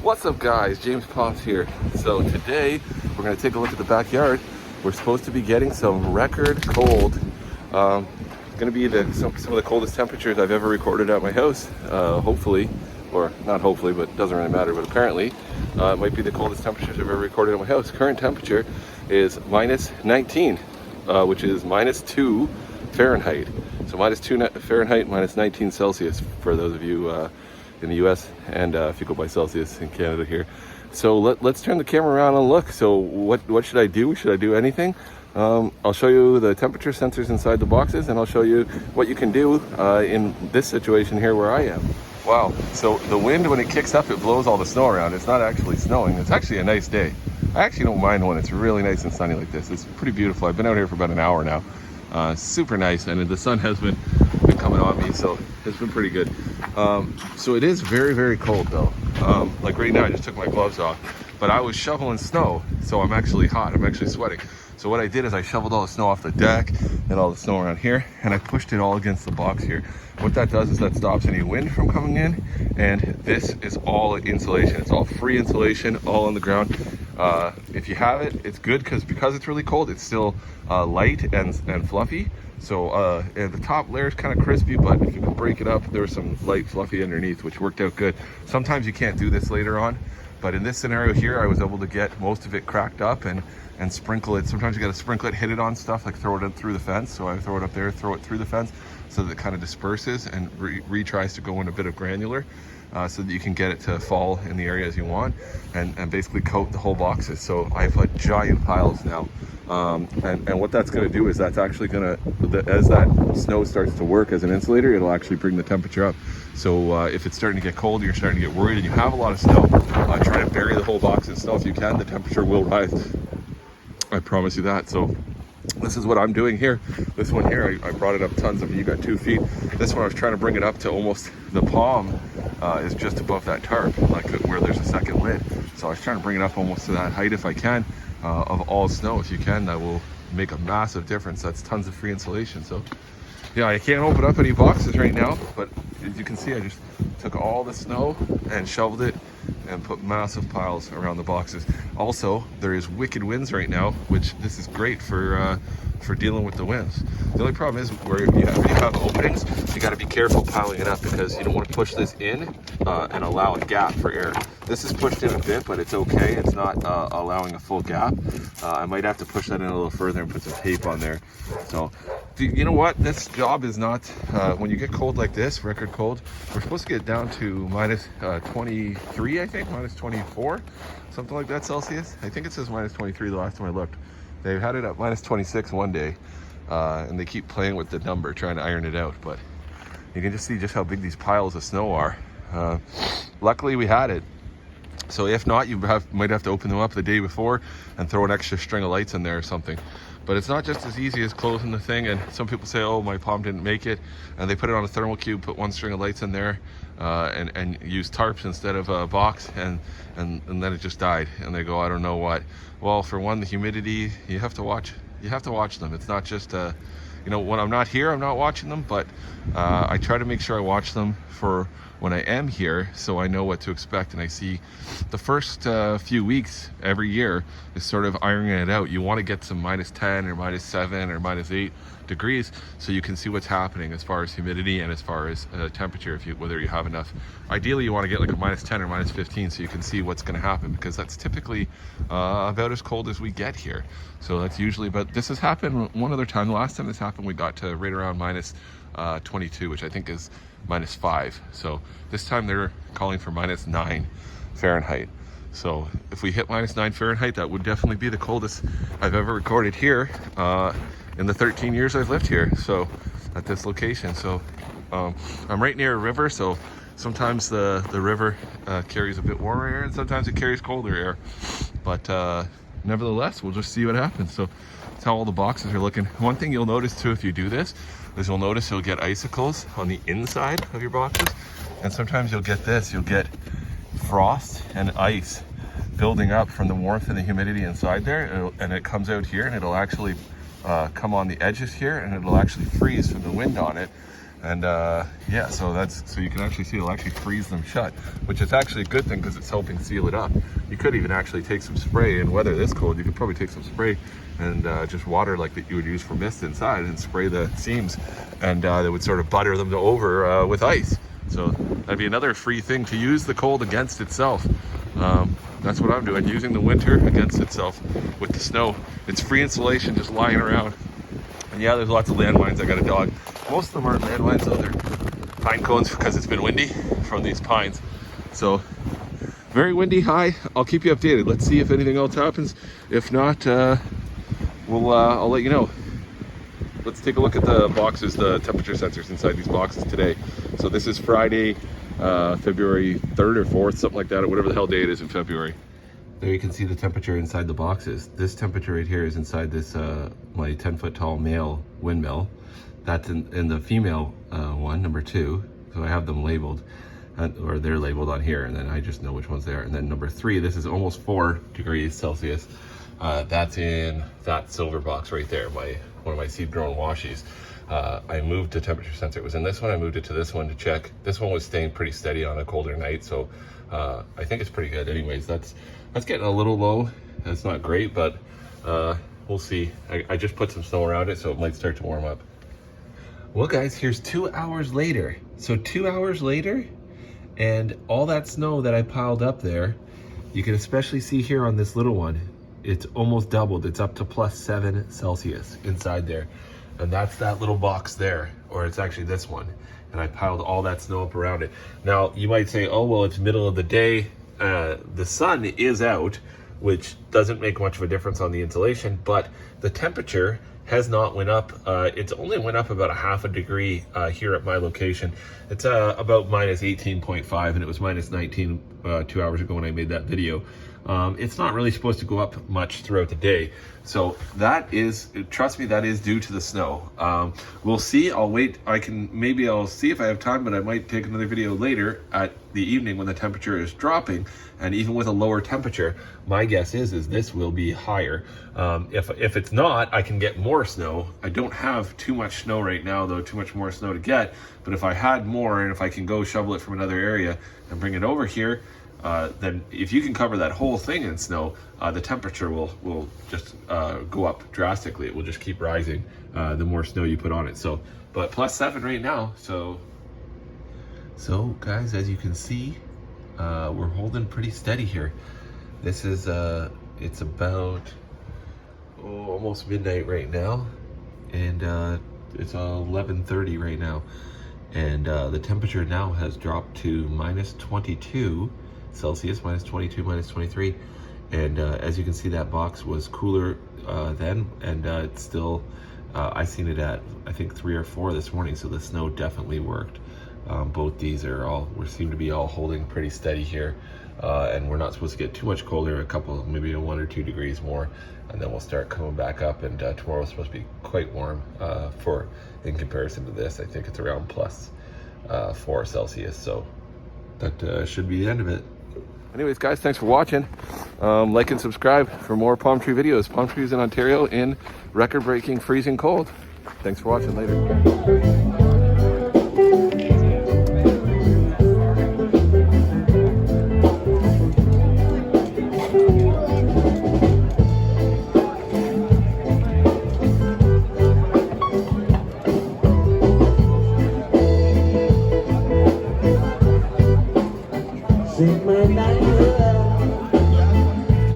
What's up guys, James Potts here. So today we're going to take a look at the backyard. We're supposed to be getting some record cold. Going to be some of the coldest temperatures I've ever recorded at my house, hopefully, or not hopefully, but it doesn't really matter, but apparently it might be the coldest temperatures I've ever recorded at my house. Current temperature is minus 19, which is -2 Fahrenheit. So -2 Fahrenheit, -19 Celsius for those of you in the US, and if you go by Celsius in Canada here. So let's turn the camera around and look. So what should I do? Should I do anything? I'll show you the temperature sensors inside the boxes, and I'll show you what you can do in this situation here where I am. Wow, so the wind, when it kicks up, it blows all the snow around. It's not actually snowing. It's actually a nice day. I actually don't mind when it's really nice and sunny like this. It's pretty beautiful. I've been out here for about an hour now. Super nice, and the sun has been coming on me, so it's been pretty good. So it is very, very cold though. Like right now I just took my gloves off, but I was shoveling snow, so I'm actually hot. I'm actually sweating. So what I did is I shoveled all the snow off the deck and all the snow around here, and I pushed it all against the box here. What that does is that stops any wind from coming in, and this is all insulation. It's all free insulation, all on the ground. If you have it, it's good because it's really cold. It's still light and fluffy. So and the top layer is kind of crispy, but if you can break it up, there's some light fluffy underneath, which worked out good. Sometimes you can't do this later on, but in this scenario here, I was able to get most of it cracked up and sprinkle it. Sometimes you got to sprinkle it, hit it on stuff, like throw it through the fence. So I throw it up there, throw it through the fence, so that it kind of disperses and tries to go in a bit of granular, so that you can get it to fall in the areas you want, and basically coat the whole boxes. So I have giant piles now. And what that's going to do is that's actually going to, as that snow starts to work as an insulator, it'll actually bring the temperature up. So if it's starting to get cold, you're starting to get worried, and you have a lot of snow, try to bury the whole box in snow if you can. The temperature will rise. I promise you that. So this is what I'm doing here. This one here, I brought it up tons of, you got 2 feet. This one I was trying to bring it up to almost the palm, is just above that tarp, like where there's a second lid. So I was trying to bring it up almost to that height if I can, of all snow. If you can, that will make a massive difference. That's tons of free insulation. So yeah, I can't open up any boxes right now, but as you can see, I just took all the snow and shoveled it and put massive piles around the boxes. Also, there is wicked winds right now, which this is great for dealing with the winds. The only problem is where you have openings, you got to be careful piling it up, because you don't want to push this in and allow a gap for air. This is pushed in a bit, but it's okay. It's not allowing a full gap. I might have to push that in a little further and put some tape on there. So you know what, this job is not, when you get cold like this, record cold, we're supposed to get down to -23, I think, -24, something like that Celsius. I think it says -23 the last time I looked. They've had it at -26 one day, and they keep playing with the number, trying to iron it out, but you can just see just how big these piles of snow are. Luckily we had it. So if not, you might have to open them up the day before and throw an extra string of lights in there or something. But it's not just as easy as closing the thing. And some people say, oh, my palm didn't make it, and they put it on a thermal cube, put 1 string of lights in there, and use tarps instead of a box, and then it just died. And they go, I don't know what. Well, for one, the humidity, you have to watch them. It's not just when I'm not here, I'm not watching them, but I try to make sure I watch them for when I am here, so I know what to expect. And I see the first few weeks every year is sort of ironing it out. You want to get some -10 or -7 or -8 degrees, so you can see what's happening as far as humidity and as far as temperature, whether you have enough. Ideally, you want to get like a -10 or -15, so you can see what's going to happen, because that's typically about as cold as we get here. So that's usually, but this has happened one other time. The last time this happened, we got to right around -22, which I think is -5. So this time they're calling for -9 Fahrenheit. So if we hit -9 Fahrenheit, that would definitely be the coldest I've ever recorded here in the 13 years I've lived here, so at this location. So I'm right near a river, so sometimes the river carries a bit warmer air, and sometimes it carries colder air. But nevertheless, we'll just see what happens. So that's how all the boxes are looking. One thing you'll notice too, if you do this, is you'll notice you'll get icicles on the inside of your boxes, and sometimes you'll get this, you'll get frost and ice building up from the warmth and the humidity inside there, and it comes out here, and it'll actually come on the edges here, and it'll actually freeze from the wind on it. And yeah, so you can actually see it'll actually freeze them shut, which is actually a good thing because it's helping seal it up. You could even actually take some spray in weather this cold. You could probably take some spray and just water like that you would use for mist inside and spray the seams, and that would sort of butter them over with ice. So that'd be another free thing to use the cold against itself. That's what I'm doing, using the winter against itself with the snow. It's free insulation just lying around. And yeah, there's lots of landmines. I got a dog. Most of them aren't landmines though, they're pine cones because it's been windy from these pines. So very windy, high. I'll keep you updated. Let's see if anything else happens. If not, I'll let you know. Let's take a look at the boxes, the temperature sensors inside these boxes today. So this is Friday, February 3rd or 4th, something like that, or whatever the hell day it is in February. There you can see the temperature inside the boxes. This temperature right here is inside this my 10-foot tall male windmill. That's in the female one, number 2. So I have them labeled, or they're labeled on here, and then I just know which ones they are. And then number 3, this is almost 4 degrees Celsius. That's in that silver box right there, one of my seed-grown washies. I moved the temperature sensor. It was in this one. I moved it to this one to check. This one was staying pretty steady on a colder night, so I think it's pretty good. Anyways, that's getting a little low. That's not great, but we'll see. I just put some snow around it, so it might start to warm up. Well, guys, here's 2 hours later. So 2 hours later, and all that snow that I piled up there, you can especially see here on this little one, it's almost doubled. It's up to +7 Celsius inside there. And that's that little box there, or it's actually this one. And I piled all that snow up around it. Now, you might say, oh, well, it's middle of the day. The sun is out, which doesn't make much of a difference on the insulation, but the temperature has not went up. It's only went up about 1/2 degree here at my location. It's about -18.5, and it was -19 2 hours ago when I made that video. It's not really supposed to go up much throughout the day. So that is, trust me, that is due to the snow. We'll see. I'll wait. I'll see if I have time, but I might take another video later at the evening when the temperature is dropping. And even with a lower temperature, my guess is this will be higher. If it's not, I can get more snow. I don't have too much snow right now, though, too much more snow to get. But if I had more, and if I can go shovel it from another area and bring it over here, then if you can cover that whole thing in snow, the temperature will just go up drastically. It will just keep rising the more snow you put on it. So, but +7 right now. So guys, as you can see, we're holding pretty steady here. This is it's about almost midnight right now, and it's 11:30 right now, and the temperature now has dropped to -22 Celsius, -22, -23, and as you can see, that box was cooler then, and it's still, I seen it at I think 3 or 4 this morning, so the snow definitely worked. Both these we seem to be all holding pretty steady here, and we're not supposed to get too much colder, a couple, maybe 1 or 2 degrees more, and then we'll start coming back up, and tomorrow's supposed to be quite warm in comparison to this. I think it's around +4 Celsius, so that should be the end of it. Anyways, guys, thanks for watching. Like and subscribe for more palm tree videos. Palm trees in Ontario in record-breaking freezing cold. Thanks for watching. Later. Sing my night.